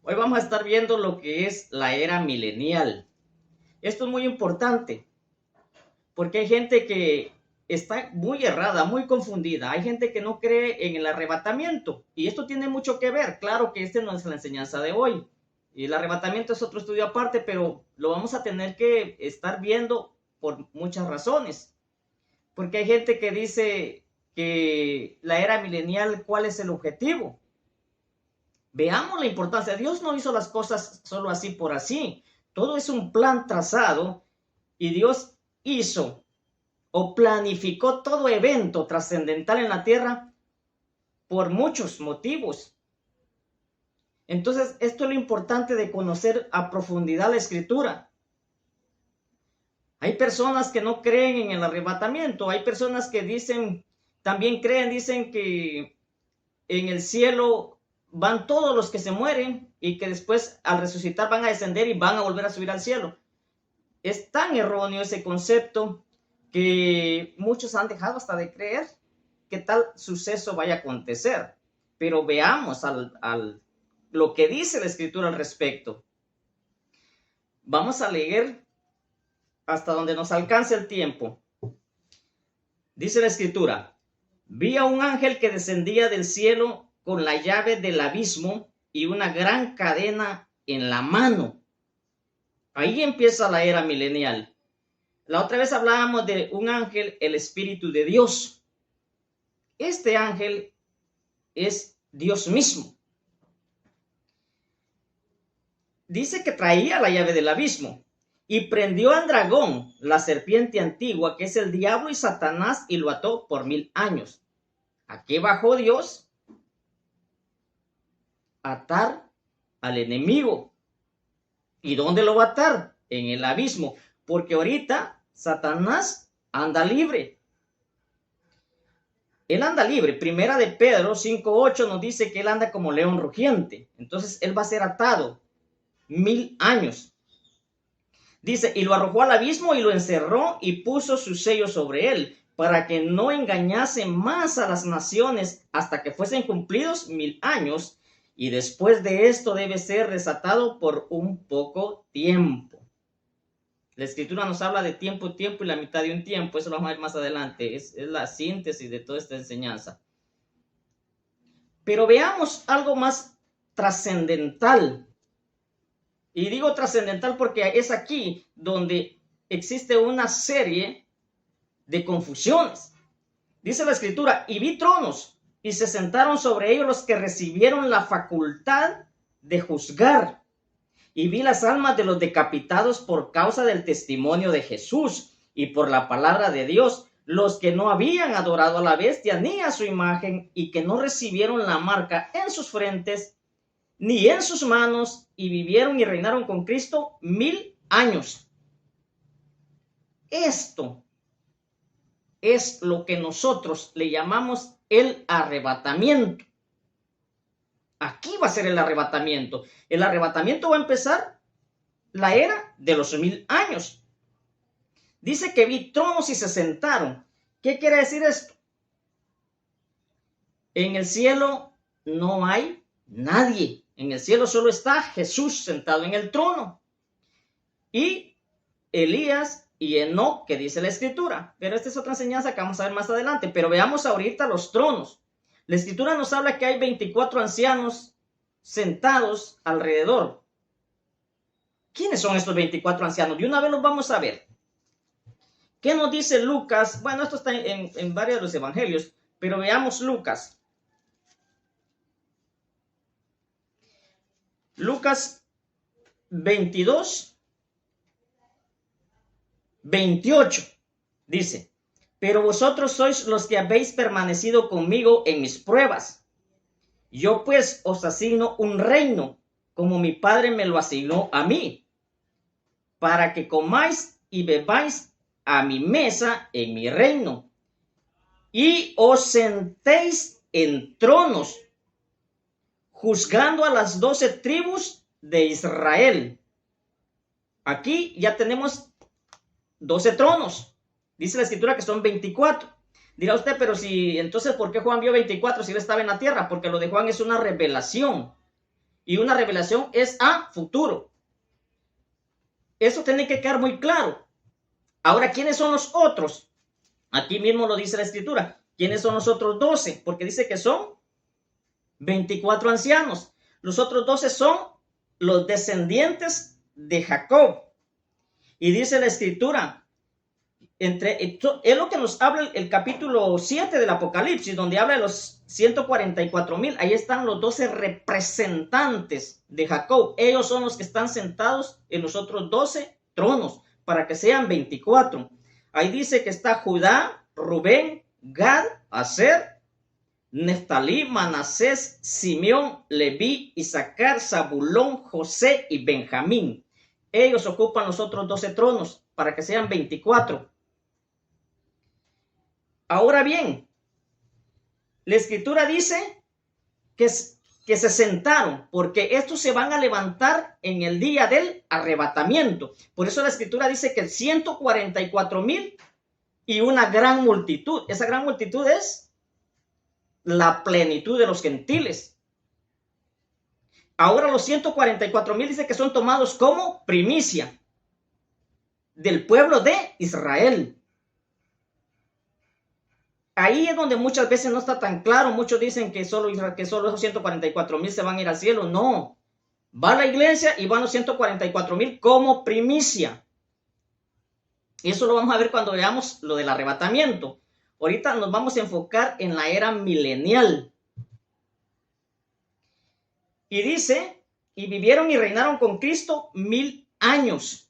Hoy vamos a estar viendo lo que es la era milenial. Esto es muy importante porque hay gente que está muy errada, muy confundida. Hay gente que no cree en el arrebatamiento y esto tiene mucho que ver. Claro que esta no es la enseñanza de hoy. Y el arrebatamiento es otro estudio aparte, pero lo vamos a tener que estar viendo por muchas razones. Porque hay gente que dice que la era milenial, ¿cuál es el objetivo? Veamos la importancia. Dios no hizo las cosas solo así por así. Todo es un plan trazado y Dios hizo o planificó todo evento trascendental en la tierra por muchos motivos. Entonces, esto es lo importante de conocer a profundidad la Escritura. Hay personas que no creen en el arrebatamiento. Hay personas que también dicen que en el cielo van todos los que se mueren y que después al resucitar van a descender y van a volver a subir al cielo. Es tan erróneo ese concepto que muchos han dejado hasta de creer que tal suceso vaya a acontecer. Pero veamos lo que dice la Escritura al respecto. Vamos a leer hasta donde nos alcance el tiempo. Dice la Escritura: vi a un ángel que descendía del cielo con la llave del abismo y una gran cadena en la mano. Ahí empieza la era milenial. La otra vez hablábamos de un ángel, el Espíritu de Dios. Este ángel es Dios mismo. Dice que traía la llave del abismo y prendió al dragón, la serpiente antigua, que es el diablo y Satanás, y lo ató por 1000 años. ¿A qué bajó Dios? Atar al enemigo. ¿Y dónde lo va a atar? En el abismo. Porque ahorita Satanás anda libre. Él anda libre. Primera de Pedro 5:8 nos dice que él anda como león rugiente. Entonces él va a ser atado 1000 años. Dice, y lo arrojó al abismo y lo encerró y puso su sello sobre él, para que no engañase más a las naciones hasta que fuesen cumplidos 1000 años. Y después de esto debe ser desatado por un poco tiempo. La Escritura nos habla de tiempo y la mitad de un tiempo. Eso lo vamos a ver más adelante. Es la síntesis de toda esta enseñanza. Pero veamos algo más trascendental. Y digo trascendental porque es aquí donde existe una serie de confusiones. Dice la Escritura, y vi tronos, y se sentaron sobre ellos los que recibieron la facultad de juzgar. Y vi las almas de los decapitados por causa del testimonio de Jesús y por la palabra de Dios, los que no habían adorado a la bestia ni a su imagen y que no recibieron la marca en sus frentes ni en sus manos, y vivieron y reinaron con Cristo 1000 años. Esto es lo que nosotros le llamamos el arrebatamiento. Aquí va a ser el arrebatamiento. El arrebatamiento va a empezar la era de los 1000 años. Dice que vi tronos y se sentaron. ¿Qué quiere decir esto? En el cielo no hay nadie. En el cielo solo está Jesús sentado en el trono. Y Elías y Enoc, que dice la Escritura. Pero esta es otra enseñanza que vamos a ver más adelante. Pero veamos ahorita los tronos. La Escritura nos habla que hay 24 ancianos sentados alrededor. ¿Quiénes son estos 24 ancianos? De una vez los vamos a ver. ¿Qué nos dice Lucas? Bueno, esto está en varios de los evangelios, pero veamos Lucas. Lucas 22, 28 dice, pero vosotros sois los que habéis permanecido conmigo en mis pruebas. Yo pues os asigno un reino, como mi Padre me lo asignó a mí, para que comáis y bebáis a mi mesa en mi reino, y os sentéis en tronos, juzgando a las 12 tribus de Israel. Aquí ya tenemos 12 tronos. Dice la Escritura que son 24. Dirá usted, pero si entonces, ¿por qué Juan vio 24 si él estaba en la tierra? Porque lo de Juan es una revelación. y una revelación es a futuro. Eso tiene que quedar muy claro. Ahora, ¿quiénes son los otros? Aquí mismo lo dice la Escritura. ¿Quiénes son los otros 12? Porque dice que son 24 ancianos. Los otros 12 son los descendientes de Jacob. Y dice la Escritura, es lo que nos habla el capítulo 7 del Apocalipsis, donde habla de los 144,000. Ahí están los 12 representantes de Jacob. Ellos son los que están sentados en los otros 12 tronos, para que sean 24. Ahí dice que está Judá, Rubén, Gad, Aser, Neftalí, Manasés, Simeón, Leví, Isaacar, Zabulón, José y Benjamín. Ellos ocupan los otros 12 tronos, para que sean 24. Ahora bien, la Escritura dice que se sentaron, porque estos se van a levantar en el día del arrebatamiento. Por eso la Escritura dice que 144,000 y una gran multitud. Esa gran multitud es la plenitud de los gentiles. Ahora los 144,000 dice que son tomados como primicia del pueblo de Israel. Ahí es donde muchas veces no está tan claro. Muchos dicen que solo esos 144,000 se van a ir al cielo. No. Va a la iglesia y van los 144,000 como primicia. Eso lo vamos a ver cuando veamos lo del arrebatamiento. Ahorita nos vamos a enfocar en la era milenial. Y dice, y vivieron y reinaron con Cristo 1000 años.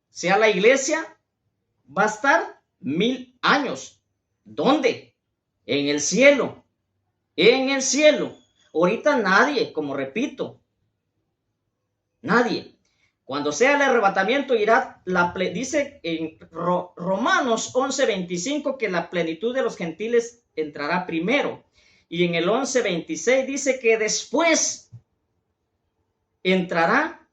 O sea, la iglesia va a estar 1000 años. ¿Dónde? En el cielo. En el cielo. Ahorita nadie, como repito, nadie. Cuando sea el arrebatamiento irá, dice en Romanos 11:25 que la plenitud de los gentiles entrará primero. Y en el 11:26 dice que después entrará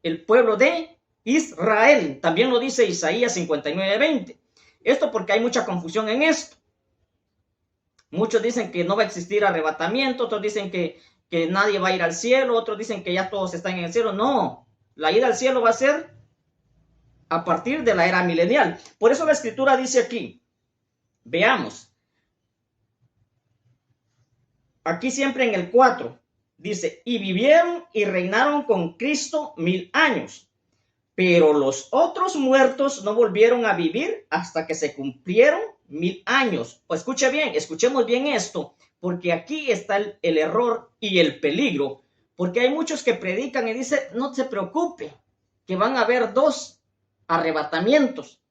el pueblo de Israel. También lo dice Isaías 59:20. Esto porque hay mucha confusión en esto. Muchos dicen que no va a existir arrebatamiento, otros dicen que nadie va a ir al cielo, otros dicen que ya todos están en el cielo. No, la ida al cielo va a ser a partir de la era milenial. Por eso la Escritura dice aquí, veamos, aquí siempre en el 4, dice, y vivieron y reinaron con Cristo 1000 años. Pero los otros muertos no volvieron a vivir hasta que se cumplieron 1000 años. Pues escuche bien, escuchemos bien esto, porque aquí está el error y el peligro. Porque hay muchos que predican y dicen, no se preocupe, que van a haber 2 arrebatamientos.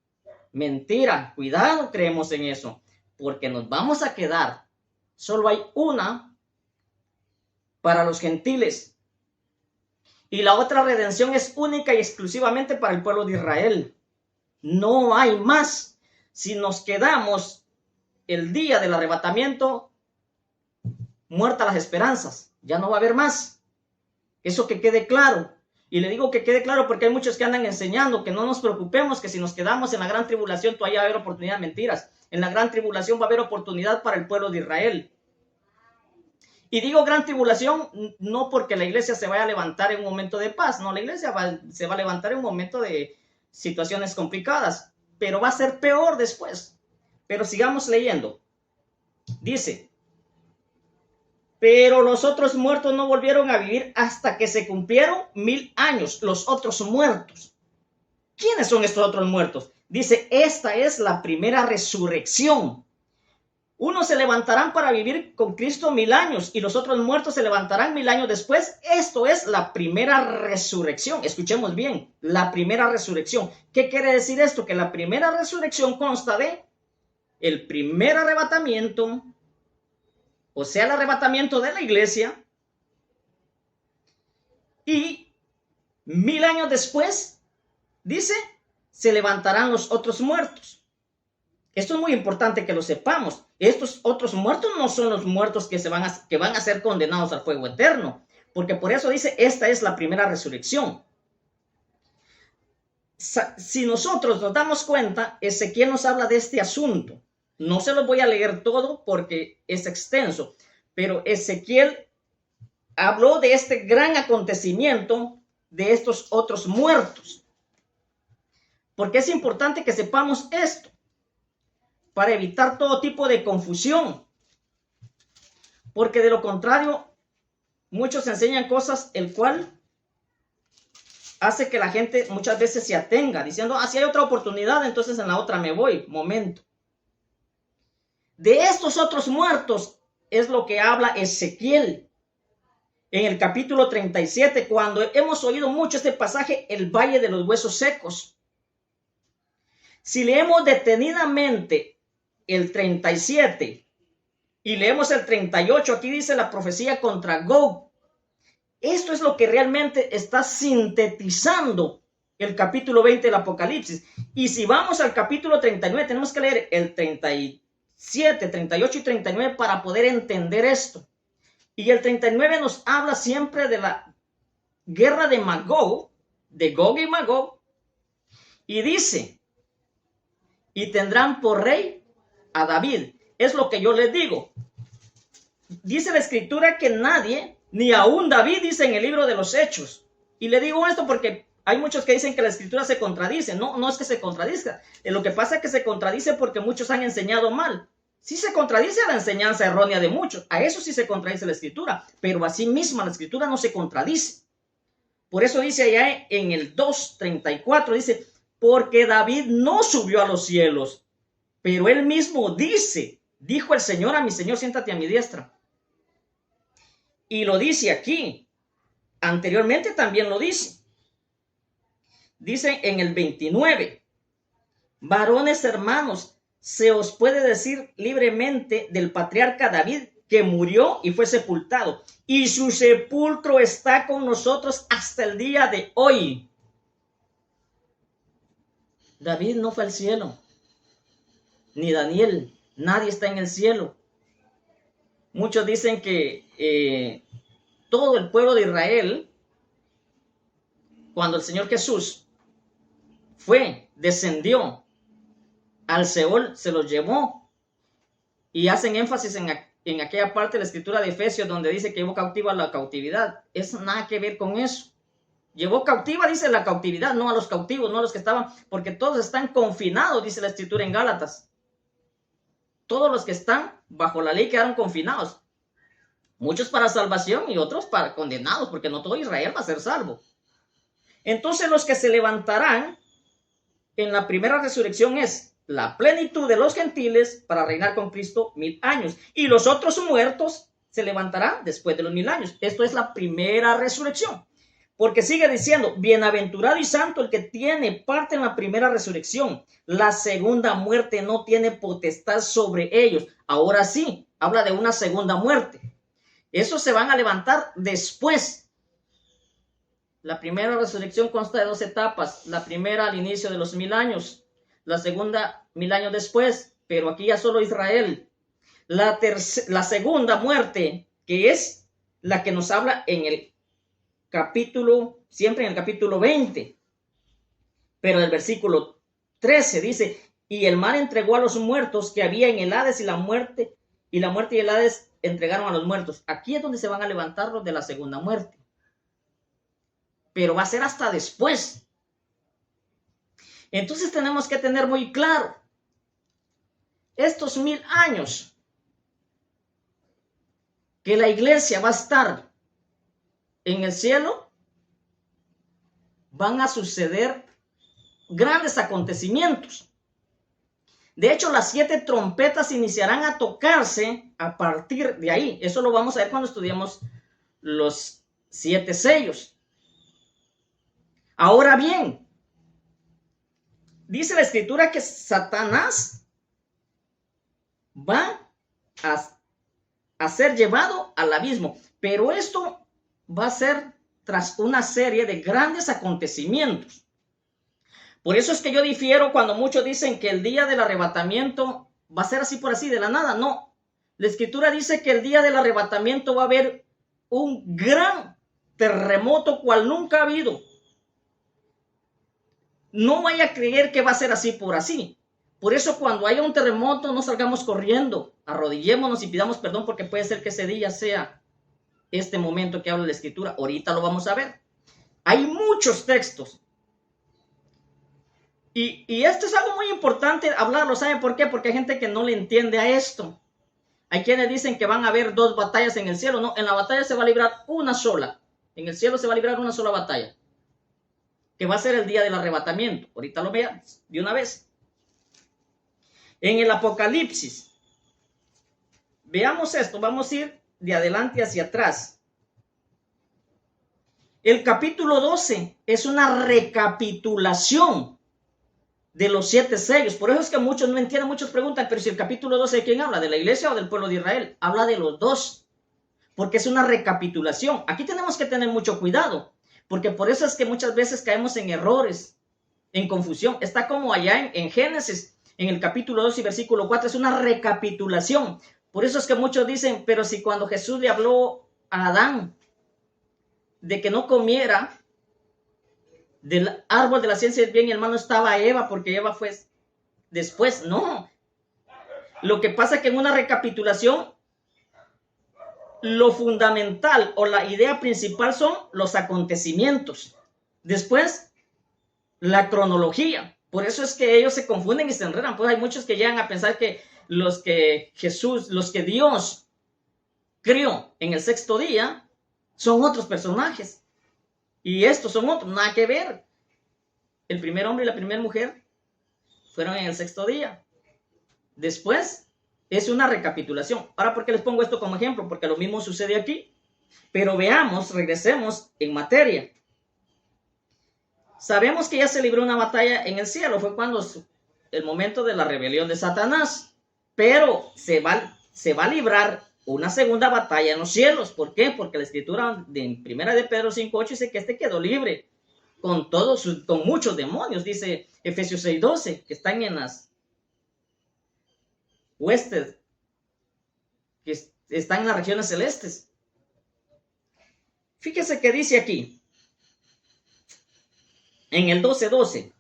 Mentira, cuidado, creemos en eso, porque nos vamos a quedar. Solo hay una para los gentiles. Y la otra redención es única y exclusivamente para el pueblo de Israel. No hay más. Si nos quedamos el día del arrebatamiento, muertas las esperanzas. Ya no va a haber más. Eso que quede claro. Y le digo que quede claro porque hay muchos que andan enseñando que no nos preocupemos, que si nos quedamos en la gran tribulación todavía va a haber oportunidad. Mentiras. En la gran tribulación va a haber oportunidad para el pueblo de Israel. Y digo gran tribulación no porque la iglesia se vaya a levantar en un momento de paz. No, la iglesia se va a levantar en un momento de situaciones complicadas. Pero va a ser peor después. Pero sigamos leyendo. Dice, pero los otros muertos no volvieron a vivir hasta que se cumplieron 1000 años. Los otros muertos. ¿Quiénes son estos otros muertos? Dice, esta es la primera resurrección. Unos se levantarán para vivir con Cristo 1000 años y los otros muertos se levantarán 1000 años después. Esto es la primera resurrección. Escuchemos bien, la primera resurrección. ¿Qué quiere decir esto? Que la primera resurrección consta de el primer arrebatamiento, o sea, el arrebatamiento de la iglesia, y 1000 años después, dice, se levantarán los otros muertos. Esto es muy importante que lo sepamos. Estos otros muertos no son los muertos que van a ser condenados al fuego eterno. Porque por eso dice, esta es la primera resurrección. Si nosotros nos damos cuenta, Ezequiel nos habla de este asunto. No se los voy a leer todo porque es extenso. Pero Ezequiel habló de este gran acontecimiento de estos otros muertos. Porque es importante que sepamos esto para evitar todo tipo de confusión. Porque de lo contrario, muchos enseñan cosas el cual hace que la gente muchas veces se atenga, diciendo, si hay otra oportunidad, entonces en la otra me voy. Momento. De estos otros muertos es lo que habla Ezequiel en el capítulo 37, cuando hemos oído mucho este pasaje, el valle de los huesos secos. Si leemos detenidamente el 37 y leemos el 38, aquí dice la profecía contra Gog. Esto es lo que realmente está sintetizando el capítulo 20 del Apocalipsis. Y si vamos al capítulo 39, tenemos que leer el 37, 38 y 39 para poder entender esto. Y el 39 nos habla siempre de la guerra de Magog, de Gog y Magog, y dice, y tendrán por rey a David. Es lo que yo les digo. Dice la escritura que nadie, ni aún David, dice en el libro de los Hechos. Y le digo esto porque hay muchos que dicen que la escritura se contradice. No es que se contradizca. Lo que pasa es que se contradice porque muchos han enseñado mal. Sí se contradice a la enseñanza errónea de muchos. A eso sí se contradice la escritura. Pero así misma la escritura no se contradice. Por eso dice allá en el 2:34, dice, porque David no subió a los cielos, pero él mismo dice, dijo el Señor a mi Señor, siéntate a mi diestra. Y lo dice aquí. Anteriormente también lo dice. Dice en el 29, varones hermanos, se os puede decir libremente del patriarca David que murió y fue sepultado, y su sepulcro está con nosotros hasta el día de hoy. David no fue al cielo, ni Daniel, nadie está en el cielo. Muchos dicen que todo el pueblo de Israel, cuando el Señor Jesús descendió al Seol, se los llevó, y hacen énfasis en aquella parte de la escritura de Efesios donde dice que llevó cautiva la cautividad. Es nada que ver con eso. Llevó cautiva, dice, la cautividad, no a los cautivos, no a los que estaban, porque todos están confinados, dice la escritura en Gálatas. Todos los que están bajo la ley quedaron confinados. Muchos para salvación y otros para condenados, porque no todo Israel va a ser salvo. Entonces los que se levantarán en la primera resurrección es la plenitud de los gentiles para reinar con Cristo 1000 años. Y los otros muertos se levantarán después de los 1000 años. Esto es la primera resurrección. Porque sigue diciendo, bienaventurado y santo el que tiene parte en la primera resurrección. La segunda muerte no tiene potestad sobre ellos. Ahora sí, habla de una segunda muerte. Esos se van a levantar después. La primera resurrección consta de 2 etapas. La primera al inicio de los 1000 años. La segunda 1000 años después. Pero aquí ya solo Israel. La segunda muerte, que es la que nos habla en el siempre en el capítulo 20, pero el versículo 13 dice, y el mar entregó a los muertos que había en el Hades, y la muerte y el Hades entregaron a los muertos. Aquí es donde se van a levantar los de la segunda muerte, pero va a ser hasta después. Entonces tenemos que tener muy claro, estos 1000 años que la iglesia va a estar en el cielo, van a suceder grandes acontecimientos. De hecho, las 7 trompetas iniciarán a tocarse a partir de ahí. Eso lo vamos a ver cuando estudiemos los 7 sellos. Ahora bien, dice la escritura que Satanás va a ser llevado al abismo, pero esto va a ser tras una serie de grandes acontecimientos. Por eso es que yo difiero cuando muchos dicen que el día del arrebatamiento va a ser así por así, de la nada. No, la escritura dice que el día del arrebatamiento va a haber un gran terremoto cual nunca ha habido. No vaya a creer que va a ser así por así. Por eso cuando haya un terremoto no salgamos corriendo, arrodillémonos y pidamos perdón, porque puede ser que ese día sea este momento que habla la Escritura. Ahorita lo vamos a ver. Hay muchos textos. Y esto es algo muy importante hablarlo. ¿Saben por qué? Porque hay gente que no le entiende a esto. Hay quienes dicen que van a haber 2 batallas en el cielo. No, en la batalla se va a librar una sola. En el cielo se va a librar una sola batalla, que va a ser el día del arrebatamiento. Ahorita lo veamos de una vez. En el Apocalipsis, veamos esto. Vamos a ir de adelante hacia atrás. El capítulo 12 es una recapitulación de los 7 sellos. Por eso es que muchos no entienden, muchos preguntan, pero si el capítulo 12 ¿de quién habla? ¿De la iglesia o del pueblo de Israel? Habla de los dos, porque es una recapitulación. Aquí tenemos que tener mucho cuidado, porque por eso es que muchas veces caemos en errores, en confusión. Está como allá en Génesis, en el capítulo 2 y versículo 4, es una recapitulación. Por eso es que muchos dicen, pero si cuando Jesús le habló a Adán de que no comiera del árbol de la ciencia del bien y el mal, no estaba Eva, porque Eva fue después. No. Lo que pasa es que en una recapitulación, lo fundamental o la idea principal son los acontecimientos. Después, la cronología. Por eso es que ellos se confunden y se enredan. Pues hay muchos que llegan a pensar que los que Dios crió en el 6º día son otros personajes. Y estos son otros, nada que ver. El primer hombre y la primera mujer fueron en el 6º día. Después es una recapitulación. Ahora, ¿por qué les pongo esto como ejemplo? Porque lo mismo sucede aquí. Pero veamos, regresemos en materia. Sabemos que ya se libró una batalla en el cielo. Fue cuando el momento de la rebelión de Satanás. Pero se va a librar una segunda batalla en los cielos. ¿Por qué? Porque la escritura en 1 de Pedro 5:8 dice que quedó libre con con muchos demonios. Dice Efesios 6:12 que están en las huestes, que están en las regiones celestes. Fíjese que dice aquí, en el 12:12,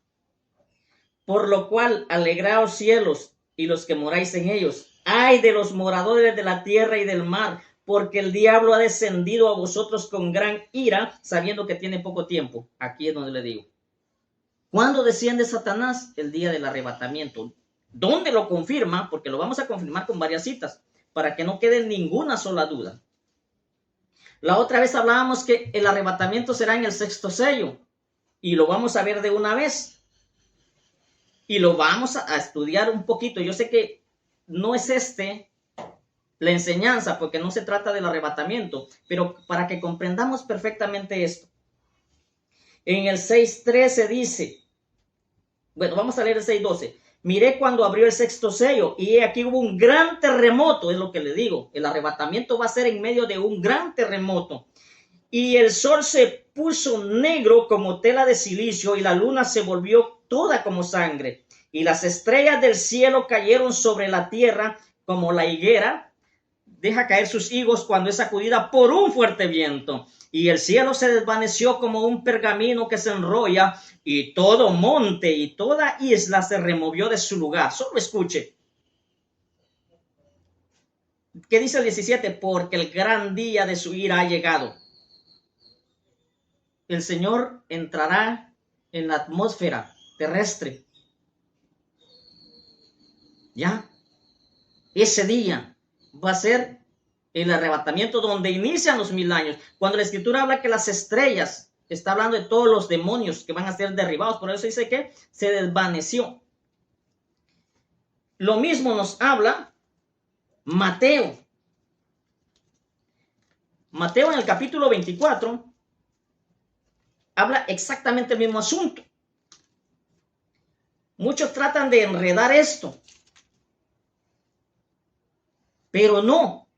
por lo cual alegraos cielos y los que moráis en ellos. Ay de los moradores de la tierra y del mar, porque el diablo ha descendido a vosotros con gran ira, sabiendo que tiene poco tiempo. Aquí es donde le digo. ¿Cuándo desciende Satanás? El día del arrebatamiento. ¿Dónde lo confirma? Porque lo vamos a confirmar con varias citas, para que no quede ninguna sola duda. La otra vez hablábamos que el arrebatamiento será en el 6º sello, y lo vamos a ver de una vez. Y lo vamos a estudiar un poquito. Yo sé que no es la enseñanza, porque no se trata del arrebatamiento, pero para que comprendamos perfectamente esto. En el 6:13 dice, bueno, vamos a leer el 6:12. Miré cuando abrió el 6º sello y aquí hubo un gran terremoto, es lo que le digo. El arrebatamiento va a ser en medio de un gran terremoto. Y el sol se puso negro como tela de silicio y la luna se volvió toda como sangre. Y las estrellas del cielo cayeron sobre la tierra como la higuera deja caer sus higos cuando es sacudida por un fuerte viento. Y el cielo se desvaneció como un pergamino que se enrolla, y todo monte y toda isla se removió de su lugar. Solo escuche. ¿Qué dice el 17? Porque el gran día de su ira ha llegado. El Señor entrará en la atmósfera terrestre. ¿Ya? Ese día va a ser el arrebatamiento donde inician los 1000 años. Cuando la escritura habla que las estrellas, está hablando de todos los demonios que van a ser derribados. Por eso dice que se desvaneció. Lo mismo nos habla Mateo. Mateo en el capítulo 24 habla exactamente el mismo asunto. Muchos tratan de enredar esto, pero no.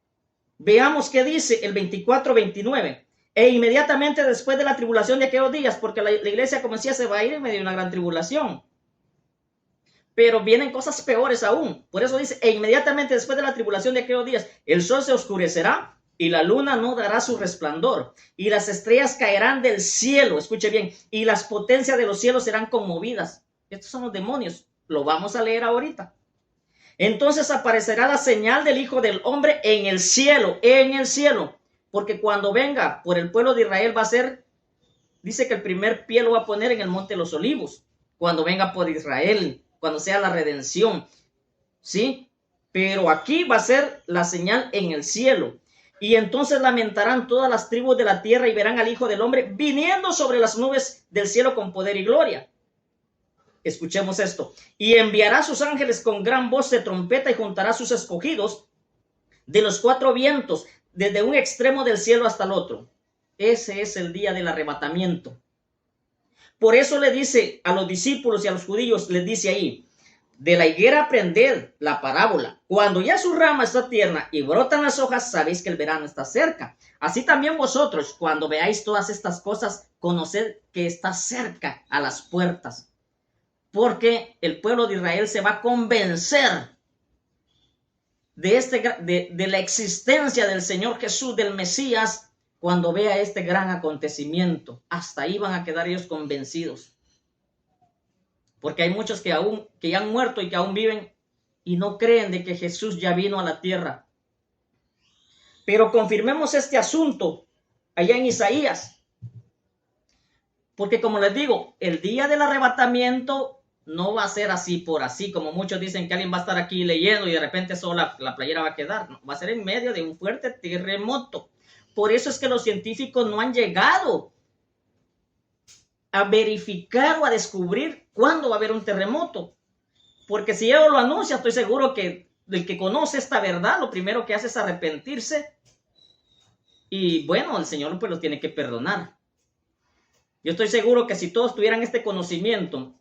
Veamos qué dice el 24-29. E inmediatamente después de la tribulación de aquellos días, porque la iglesia, como decía, se va a ir en medio de una gran tribulación. Pero vienen cosas peores aún. Por eso dice, e inmediatamente después de la tribulación de aquellos días, el sol se oscurecerá y la luna no dará su resplandor. Y las estrellas caerán del cielo, escuche bien, y las potencias de los cielos serán conmovidas. Estos son los demonios. Lo vamos a leer ahorita. Entonces aparecerá la señal del Hijo del Hombre en el cielo, porque cuando venga por el pueblo de Israel va a ser, dice que el primer pie lo va a poner en el monte de los olivos, cuando venga por Israel, cuando sea la redención, ¿sí? Pero aquí va a ser la señal en el cielo. Y entonces lamentarán todas las tribus de la tierra y verán al Hijo del Hombre viniendo sobre las nubes del cielo con poder y gloria. Escuchemos esto. Y enviará a sus ángeles con gran voz de trompeta y juntará a sus escogidos de los cuatro vientos, desde un extremo del cielo hasta el otro. Ese es el día del arrebatamiento. Por eso le dice a los discípulos y a los judíos, les dice ahí, de la higuera aprended la parábola. Cuando ya su rama está tierna y brotan las hojas, sabéis que el verano está cerca. Así también vosotros, cuando veáis todas estas cosas, conoced que está cerca a las puertas. Porque el pueblo de Israel se va a convencer de la existencia del Señor Jesús, del Mesías, cuando vea este gran acontecimiento. Hasta ahí van a quedar ellos convencidos. Porque hay muchos que ya han muerto y que aún viven y no creen de que Jesús ya vino a la tierra. Pero confirmemos este asunto allá en Isaías. Porque como les digo, el día del arrebatamiento no va a ser así por así, como muchos dicen que alguien va a estar aquí leyendo y de repente solo la playera va a quedar. No, va a ser en medio de un fuerte terremoto. Por eso es que los científicos no han llegado a verificar o a descubrir cuándo va a haber un terremoto. Porque si ellos lo anuncian, estoy seguro que el que conoce esta verdad, lo primero que hace es arrepentirse. Y bueno, el Señor pues los tiene que perdonar. Yo estoy seguro que si todos tuvieran este conocimiento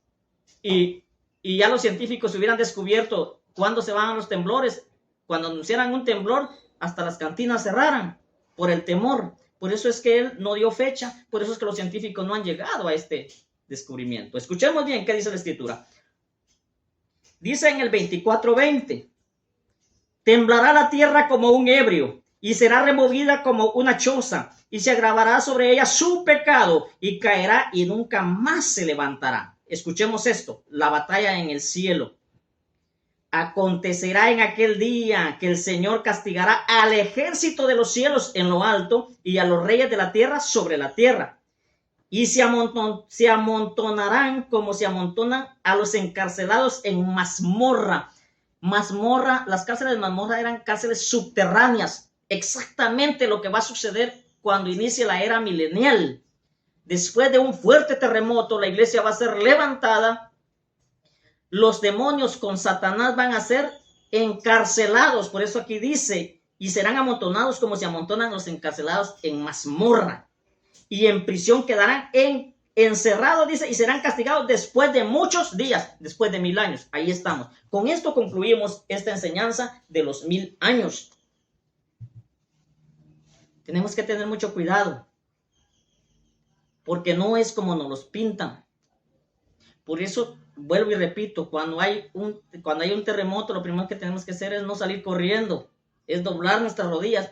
y ya los científicos hubieran descubierto cuándo se van los temblores, cuando anunciaran un temblor, hasta las cantinas cerraran por el temor. Por eso es que él no dio fecha, por eso es que los científicos no han llegado a este descubrimiento. Escuchemos bien qué dice la Escritura. Dice en el 24:20, temblará la tierra como un ebrio y será removida como una choza y se agravará sobre ella su pecado y caerá y nunca más se levantará. Escuchemos esto, la batalla en el cielo. Acontecerá en aquel día que el Señor castigará al ejército de los cielos en lo alto y a los reyes de la tierra sobre la tierra. Y se amontonarán como se amontonan a los encarcelados en mazmorra. Mazmorra, las cárceles de mazmorra eran cárceles subterráneas. Exactamente lo que va a suceder cuando inicie la era milenial. Después de un fuerte terremoto, la iglesia va a ser levantada. Los demonios con Satanás van a ser encarcelados. Por eso aquí dice, y serán amontonados como se amontonan los encarcelados en mazmorra. Y en prisión quedarán encerrados, dice, y serán castigados después de muchos días, después de 1000 años. Ahí estamos. Con esto concluimos esta enseñanza de los 1000 años. Tenemos que tener mucho cuidado, porque no es como nos los pintan. Por eso, vuelvo y repito, cuando hay un terremoto, lo primero que tenemos que hacer es no salir corriendo, es doblar nuestras rodillas.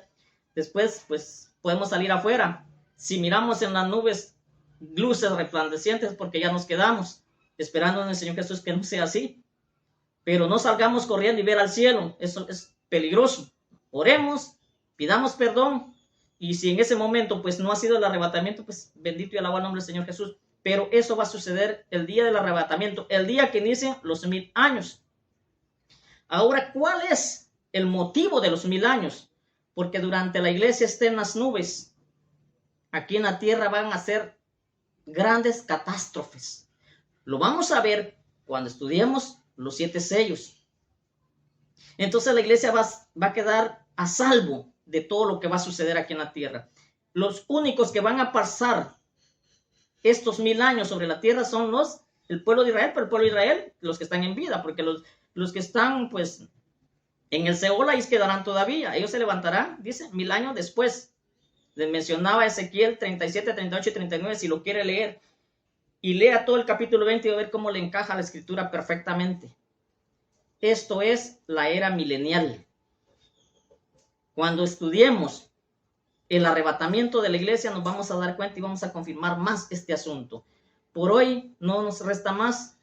Después, pues, podemos salir afuera. Si miramos en las nubes luces resplandecientes, porque ya nos quedamos esperando en el Señor Jesús que no sea así. Pero no salgamos corriendo y ver al cielo, eso es peligroso. Oremos, pidamos perdón, y si en ese momento pues no ha sido el arrebatamiento, pues bendito y alabado el nombre del Señor Jesús. Pero eso va a suceder el día del arrebatamiento, el día que inicien los 1000 años. Ahora, ¿cuál es el motivo de los 1000 años? Porque durante la iglesia estén las nubes, aquí en la tierra van a ser grandes catástrofes. Lo vamos a ver cuando estudiemos los 7 sellos. Entonces la iglesia va a quedar a salvo de todo lo que va a suceder aquí en la tierra. Los únicos que van a pasar estos 1000 años sobre la tierra son el pueblo de Israel, pero el pueblo de Israel, los que están en vida, porque los que están pues en el Seol ahí quedarán todavía. Ellos se levantarán, dice, 1000 años después. Les mencionaba Ezequiel 37, 38 y 39, si lo quiere leer. Y lea todo el capítulo 20 y va a ver cómo le encaja la escritura perfectamente. Esto es la era milenial. Cuando estudiemos el arrebatamiento de la iglesia, nos vamos a dar cuenta y vamos a confirmar más este asunto. Por hoy no nos resta más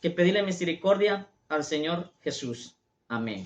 que pedirle misericordia al Señor Jesús. Amén.